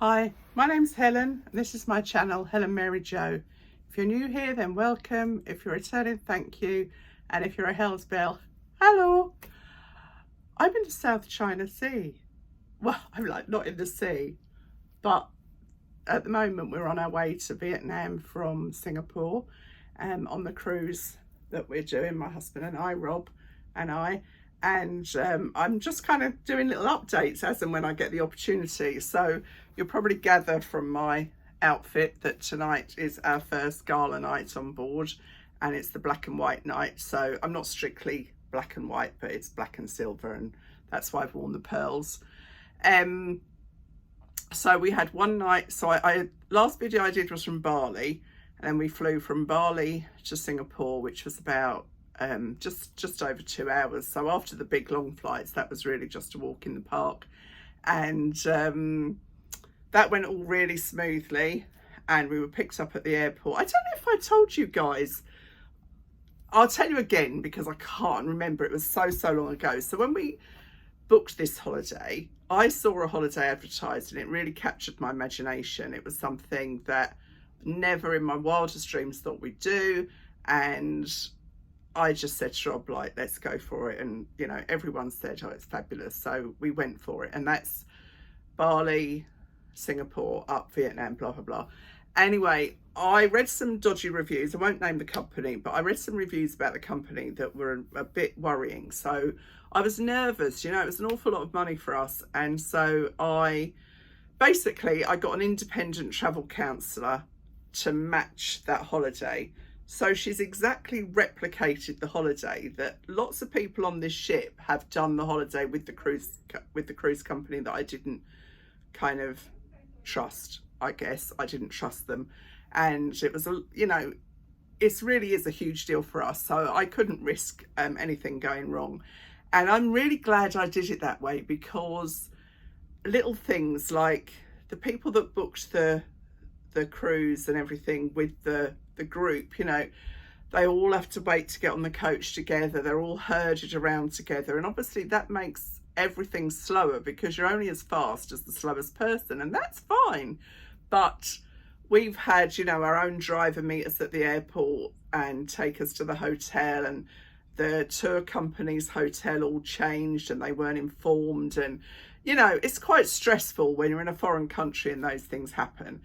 Hi, my name's Helen and this is my channel, Helen Mary Jo. If you're new here, then welcome. If you're returning, thank you. And if you're a Hells Bell, hello. I'm in the South China Sea. Well, I'm like not in the sea, but at the moment we're on our way to Vietnam from Singapore on the cruise that we're doing, my husband and I, Rob and I. And I'm just kind of doing little updates as and when I get the opportunity. So you'll probably gather from my outfit that tonight is our first gala night on board, and it's the black and white night. So I'm not strictly black and white, but it's black and silver, and that's why I've worn the pearls. So we had one night. So I last video I did was from Bali, and then we flew from Bali to Singapore, which was about just over 2 hours. So after the big long flights, that was really just a walk in the park, and that went all really smoothly. And we were picked up at the airport. I don't know if I told you guys. I'll tell you again because I can't remember. It was so long ago. So when we booked this holiday, I saw a holiday advertised and it really captured my imagination. It was something that never in my wildest dreams thought we'd do, and I just said to Rob, like, let's go for it. And you know, everyone said, oh, it's fabulous, so we went for it. And that's Bali, Singapore, up Vietnam, blah blah blah. Anyway, I read some dodgy reviews. I won't name the company, but I read some reviews about the company that were a bit worrying. So I was nervous. You know, it was an awful lot of money for us, and so I got an independent travel counsellor to match that holiday. So she's exactly replicated the holiday that lots of people on this ship have done the holiday with the cruise company that I didn't kind of trust. I guess I didn't trust them, and it was it really is a huge deal for us. So I couldn't risk anything going wrong, and I'm really glad I did it that way, because little things like the people that booked the cruise and everything with the group, you know, they all have to wait to get on the coach together. They're all herded around together, and obviously that makes everything slower because you're only as fast as the slowest person, and that's fine. But we've had, you know, our own driver meet us at the airport and take us to the hotel, and the tour company's hotel all changed and they weren't informed, and you know, it's quite stressful when you're in a foreign country and those things happen.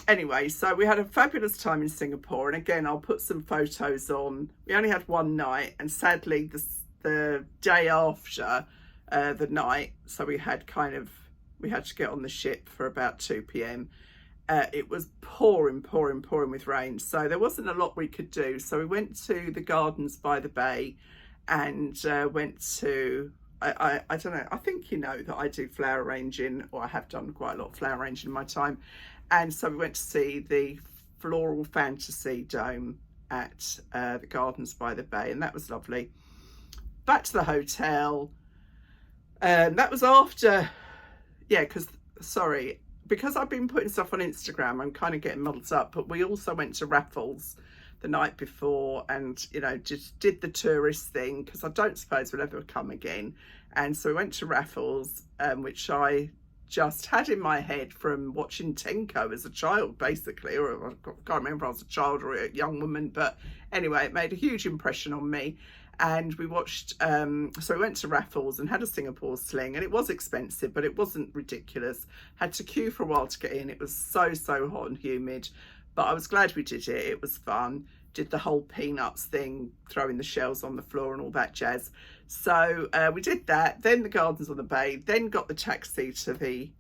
Anyway, so we had a fabulous time in Singapore, and again, I'll put some photos on. We only had one night, and sadly the day after the night, so we had to get on the ship for about 2 p.m. It was pouring with rain, so there wasn't a lot we could do. So we went to the gardens by the bay, and went to I don't know, I think you know that I do flower arranging, or I have done quite a lot of flower arranging in my time. And so we went to see the Floral Fantasy Dome at the Gardens by the Bay, and that was lovely. Back to the hotel. That was after, because I've been putting stuff on Instagram, I'm kind of getting muddled up, but we also went to Raffles the night before, and you know, just did the tourist thing because I don't suppose we'll ever come again. And so we went to Raffles, which I just had in my head from watching Tenko as a child, basically, or I can't remember if I was a child or a young woman, but anyway, it made a huge impression on me. And we watched, so we went to Raffles and had a Singapore sling, and it was expensive, but it wasn't ridiculous. Had to queue for a while to get in. It was so hot and humid, but I was glad we did it. It was fun. Did the whole peanuts thing, throwing the shells on the floor and all that jazz. So we did that, then the gardens on the bay, then got the taxi to the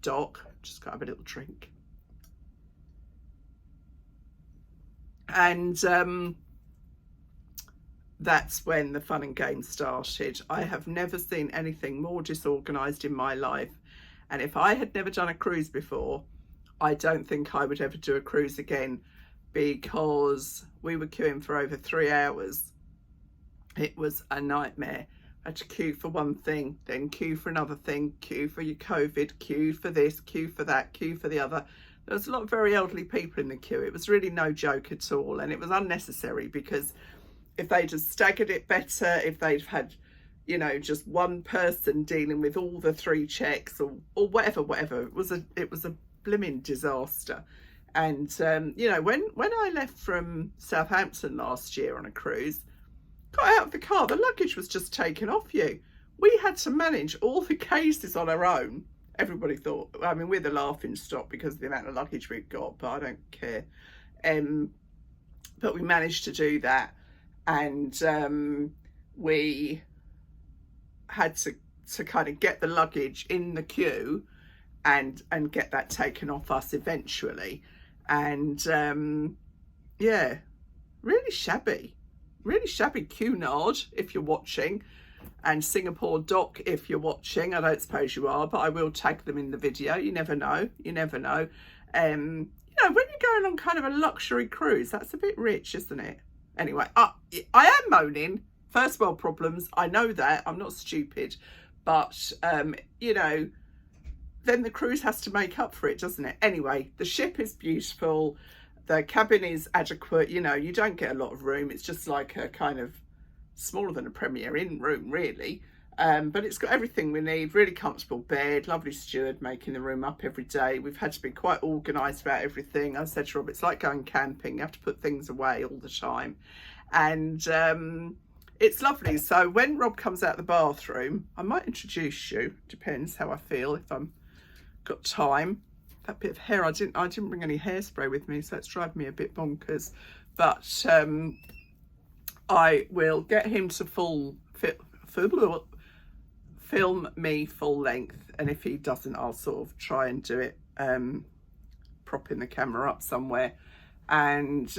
dock. Just got to have a little drink. And that's when the fun and games started. I have never seen anything more disorganised in my life. And if I had never done a cruise before, I don't think I would ever do a cruise again, because we were queuing for over 3 hours. It was a nightmare. I had to queue for one thing, then queue for another thing, queue for your COVID, queue for this, queue for that, queue for the other. There was a lot of very elderly people in the queue. It was really no joke at all, and it was unnecessary, because if they'd have staggered it better, if they'd had, you know, just one person dealing with all the 3 checks or whatever. It was a blimmin' disaster. And you know, when I left from Southampton last year on a cruise, got out of the car, the luggage was just taken off you. We had to manage all the cases on our own. Everybody thought, I mean, we're the laughing stock because of the amount of luggage we've got, but I don't care. But we managed to do that, and we had to kind of get the luggage in the queue and get that taken off us eventually. And yeah, really shabby Cunard, if you're watching, and Singapore Dock, if you're watching. I don't suppose you are, but I will tag them in the video. You never know. You know, when you're going on kind of a luxury cruise, that's a bit rich, isn't it? Anyway, I am moaning. First world problems. I know that. I'm not stupid. But, you know, then the cruise has to make up for it, doesn't it? Anyway, the ship is beautiful. The cabin is adequate. You know, you don't get a lot of room. It's just like a kind of smaller than a Premier Inn room, really. But it's got everything we need. Really comfortable bed, lovely steward making the room up every day. We've had to be quite organised about everything. I said to Rob, it's like going camping. You have to put things away all the time. And it's lovely. So when Rob comes out the bathroom, I might introduce you. Depends how I feel, if I'm got time. That bit of hair, I didn't bring any hairspray with me, so it's driving me a bit bonkers. But I will get him to film me full length, and if he doesn't, I'll sort of try and do it propping the camera up somewhere. And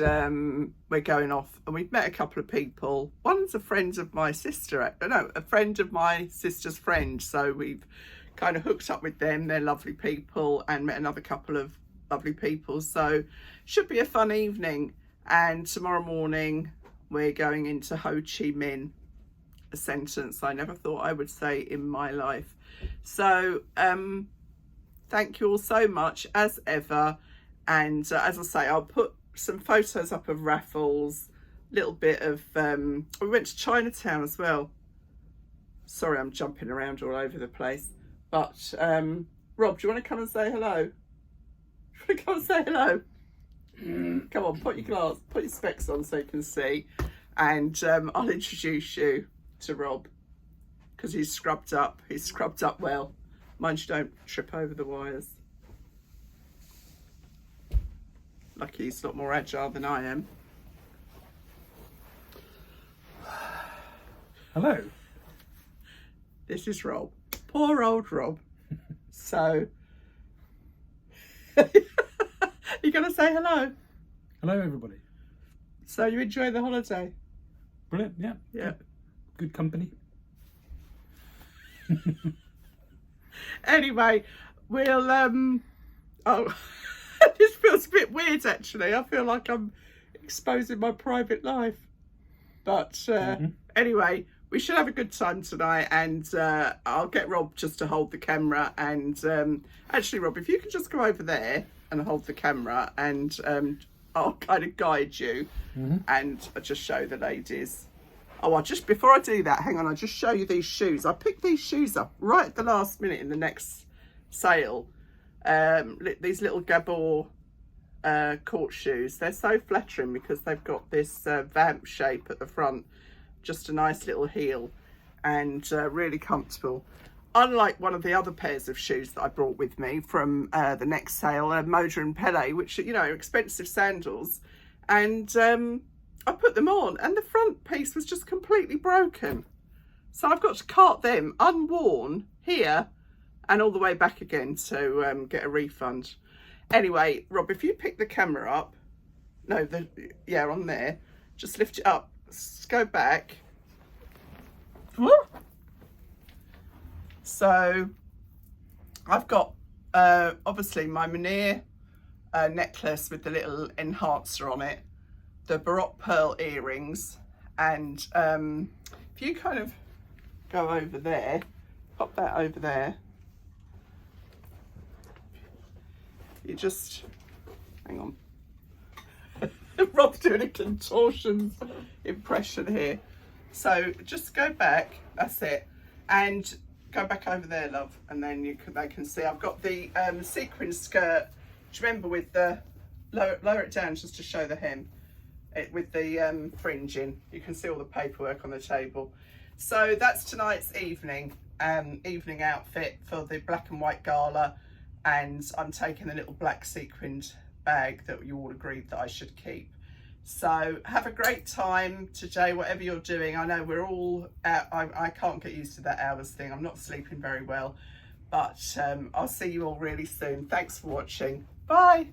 we're going off, and we've met a couple of people. One's a friend of my sister, a friend of my sister's friend, so we've kind of hooked up with them. They're lovely people, and met another couple of lovely people, so should be a fun evening. And tomorrow morning we're going into Ho Chi Minh, a sentence I never thought I would say in my life. So thank you all so much as ever. And as I say, I'll put some photos up of Raffles, little bit of we went to Chinatown as well. Sorry, I'm jumping around all over the place. But Rob, do you want to come and say hello? Do you want to come and say hello? Come on, put your specs on so you can see. And I'll introduce you to Rob, because he's scrubbed up. He's scrubbed up well. Mind you don't trip over the wires. Lucky he's a lot more agile than I am. Hello. This is Rob. Poor old Rob. So, you're going to say hello? Hello, everybody. So you enjoy the holiday? Brilliant, yeah. Yeah. Good company. Anyway, we'll, oh, this feels a bit weird, actually. I feel like I'm exposing my private life. But anyway, we should have a good time tonight, and I'll get Rob just to hold the camera. And actually, Rob, if you could just go over there and hold the camera, and I'll kind of guide you, and I'll just show the ladies. Oh, before I do that, hang on, I'll just show you these shoes. I picked these shoes up right at the last minute in the next sale. These little Gabor court shoes. They're so flattering because they've got this vamp shape at the front. Just a nice little heel, and really comfortable. Unlike one of the other pairs of shoes that I brought with me from the next sale, Moda and Pele, which, you know, are expensive sandals. And I put them on, and the front piece was just completely broken. So I've got to cart them unworn here and all the way back again to get a refund. Anyway, Rob, if you pick the camera up, on there, just lift it up, go back. So I've got obviously my Munir necklace with the little enhancer on it, the Baroque pearl earrings, and if you kind of go over there, pop that over there, you just, hang on, Rob's doing a contortions impression here. So just go back, That's it. And go back over there, love, and then they can see. I've got the sequin skirt. Do you remember with the lower it down just to show the hem? With the fringing. You can see all the paperwork on the table. So that's tonight's evening outfit for the black and white gala, and I'm taking the little black sequined bag that you all agreed that I should keep. So have a great time today, whatever you're doing. I know we're all out. I can't get used to that hours thing. I'm not sleeping very well, but I'll see you all really soon. Thanks for watching. Bye.